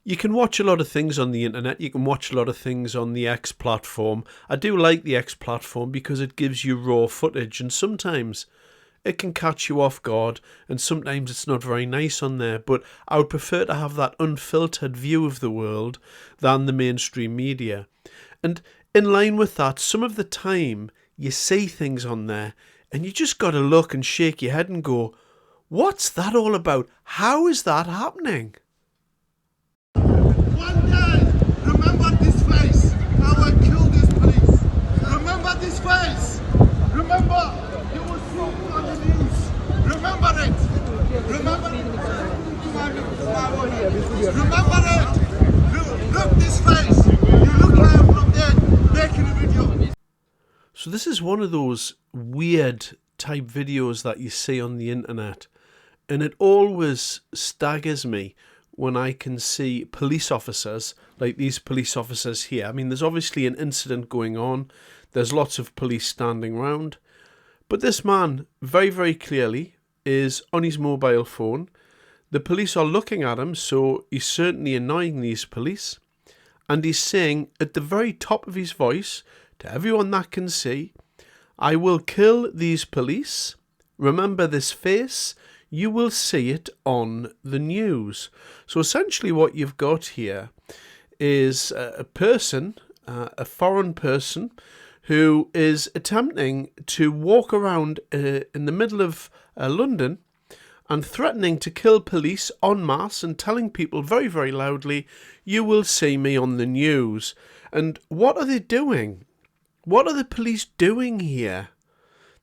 You can watch a lot of things on the internet. You can watch a lot of things on the X platform. I do like the X platform because it gives you raw footage, and sometimes it can catch you off guard, and sometimes it's not very nice on there. But I would prefer to have that unfiltered view of the world than the mainstream media. And in line with that, some of the time you see things on there and you just got to look and shake your head and go, what's that all about? How is that happening? One day, remember this face. I will kill this police. Remember this face. Remember, you will see it on the news. Remember it. Remember it. Remember it. Look this face. You look like from there making a video. So this is one of those weird type videos that you see on the internet, and it always staggers me when I can see police officers, like these police officers here. I mean, there's obviously an incident going on. There's lots of police standing around. But this man, very, very clearly, is on his mobile phone. The police are looking at him, so he's certainly annoying these police. And he's saying at the very top of his voice, to everyone that can see, I will kill these police. Remember this face. You will see it on the news. So essentially what you've got here is a person, a foreign person, who is attempting to walk around in the middle of London and threatening to kill police en masse and telling people very, very loudly, you will see me on the news. And what are they doing? What are the police doing here?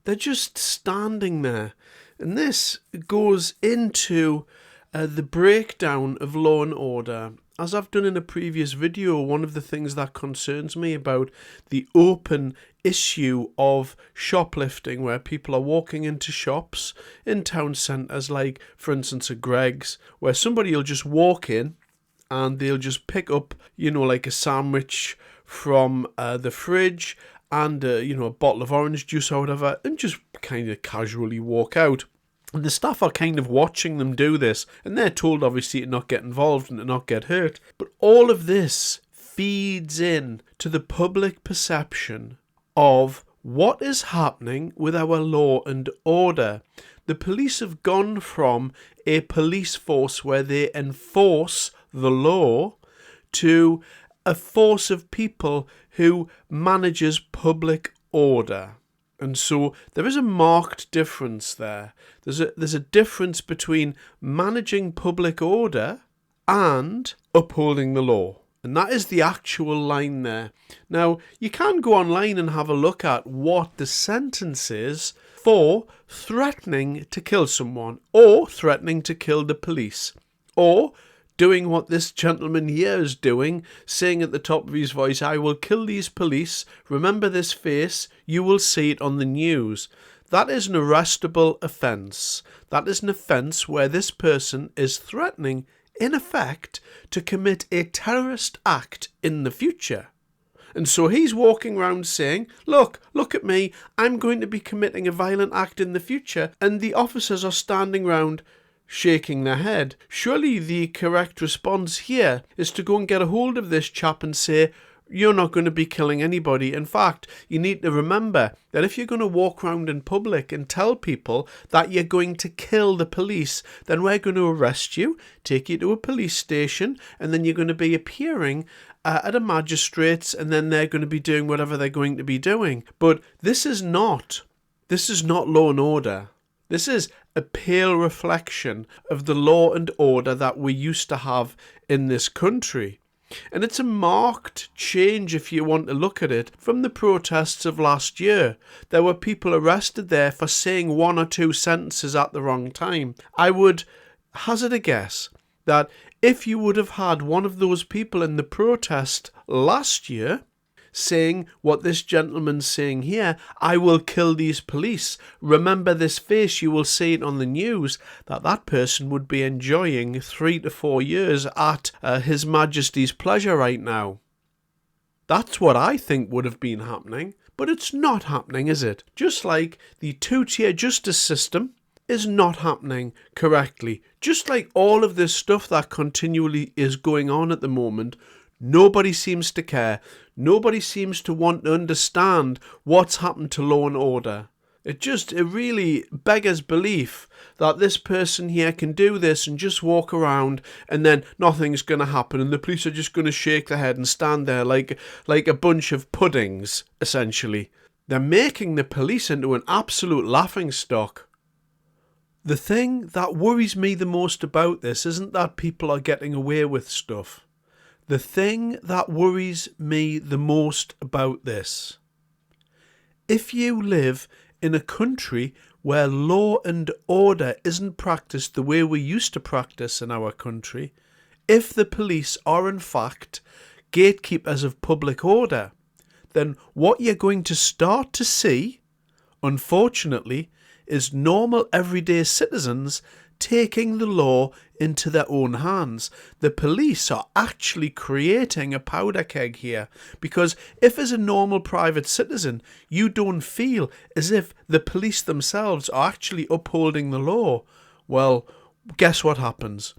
They're just standing there. And this goes into the breakdown of law and order. As I've done in a previous video, one of the things that concerns me about the open issue of shoplifting, where people are walking into shops in town centres, like, for instance, a Greggs, where somebody will just walk in and they'll just pick up, like a sandwich from the fridge and, a bottle of orange juice or whatever, and just kind of casually walk out. And the staff are kind of watching them do this, and they're told obviously to not get involved and to not get hurt. But all of this feeds in to the public perception of what is happening with our law and order. The police have gone from a police force where they enforce the law to a force of people who manages public order. And so there is a marked difference there. There's a difference between managing public order and upholding the law. And that is the actual line there. Now, you can go online and have a look at what the sentence is for threatening to kill someone, or threatening to kill the police, or doing what this gentleman here is doing, saying at the top of his voice, I will kill these police, remember this face, you will see it on the news. That is an arrestable offence. That is an offence where this person is threatening, in effect, to commit a terrorist act in the future. And so he's walking around saying, look at me, I'm going to be committing a violent act in the future, and the officers are standing around shaking their head. Surely the correct response here is to go and get a hold of this chap and say, you're not going to be killing anybody. In fact, you need to remember that if you're going to walk around in public and tell people that you're going to kill the police, then we're going to arrest you, take you to a police station, and then you're going to be appearing at a magistrate's, and then they're going to be doing whatever they're going to be doing. But this is not law and order. This is a pale reflection of the law and order that we used to have in this country. And it's a marked change, if you want to look at it, from the protests of last year. There were people arrested there for saying one or two sentences at the wrong time. I would hazard a guess that if you would have had one of those people in the protest last year saying what this gentleman's saying here, I will kill these police, remember this face, you will see it on the news, that person would be enjoying 3 to 4 years at His Majesty's pleasure right now. That's what I think would have been happening, but it's not happening, is it? Just like the two-tier justice system is not happening correctly. Just like all of this stuff that continually is going on at the moment, nobody seems to care. Nobody seems to want to understand what's happened to law and order. It really beggars belief that this person here can do this and just walk around and then nothing's going to happen and the police are just going to shake their head and stand there like a bunch of puddings, essentially. They're making the police into an absolute laughingstock. The thing that worries me the most about this isn't that people are getting away with stuff. The thing that worries me the most about this: if you live in a country where law and order isn't practiced the way we used to practice in our country, if the police are in fact gatekeepers of public order, then what you're going to start to see, unfortunately, is normal everyday citizens taking the law into their own hands. The police are actually creating a powder keg here, because if as a normal private citizen you don't feel as if the police themselves are actually upholding the law, well, guess what happens?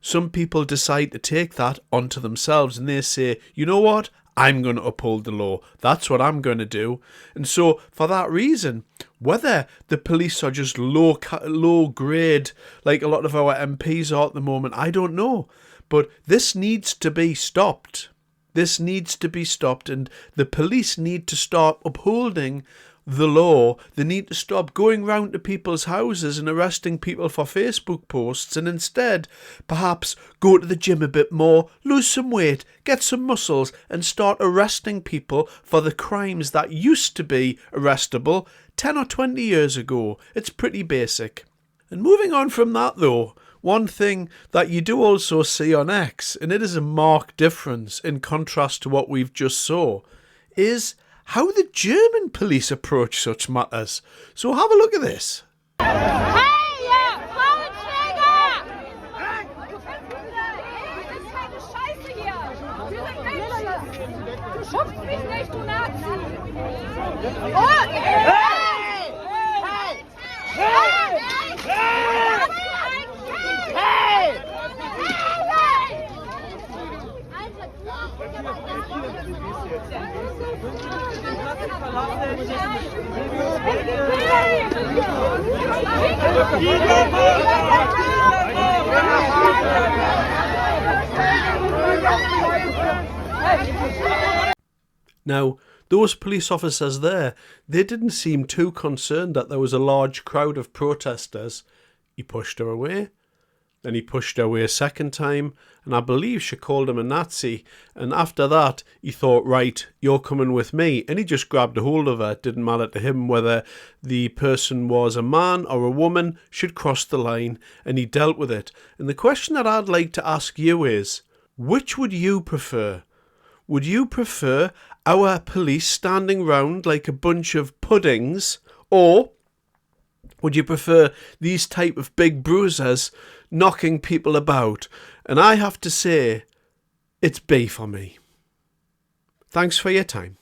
Some people decide to take that onto themselves and they say, you know what? I'm going to uphold the law. That's what I'm going to do. And so for that reason, whether the police are just low grade like a lot of our MPs are at the moment, I don't know. But this needs to be stopped. This needs to be stopped, and the police need to start upholding the law. They need to stop going round to people's houses and arresting people for Facebook posts, and instead perhaps go to the gym a bit more, lose some weight, get some muscles, and start arresting people for the crimes that used to be arrestable 10 or 20 years ago. It's pretty basic. And moving on from that though, one thing that you do also see on X, and it is a marked difference in contrast to what we've just saw, is how the German police approach such matters. So have a look at this. Hey, ihr Frauenschläger! Das ist keine Scheiße hier! Wir sind Menschen! Du schubst mich nicht, du Nazi! Oh! Hey! Hey! Hey! Hey! Now, those police officers there, they didn't seem too concerned that there was a large crowd of protesters. He pushed her away. Then he pushed her away a second time, and I believe she called him a Nazi. And after that, he thought, right, you're coming with me. And he just grabbed a hold of her. It didn't matter to him whether the person was a man or a woman. She'd crossed the line, and he dealt with it. And the question that I'd like to ask you is, which would you prefer? Would you prefer our police standing round like a bunch of puddings, or would you prefer these type of big bruisers knocking people about? And I have to say, it's B for me. Thanks for your time.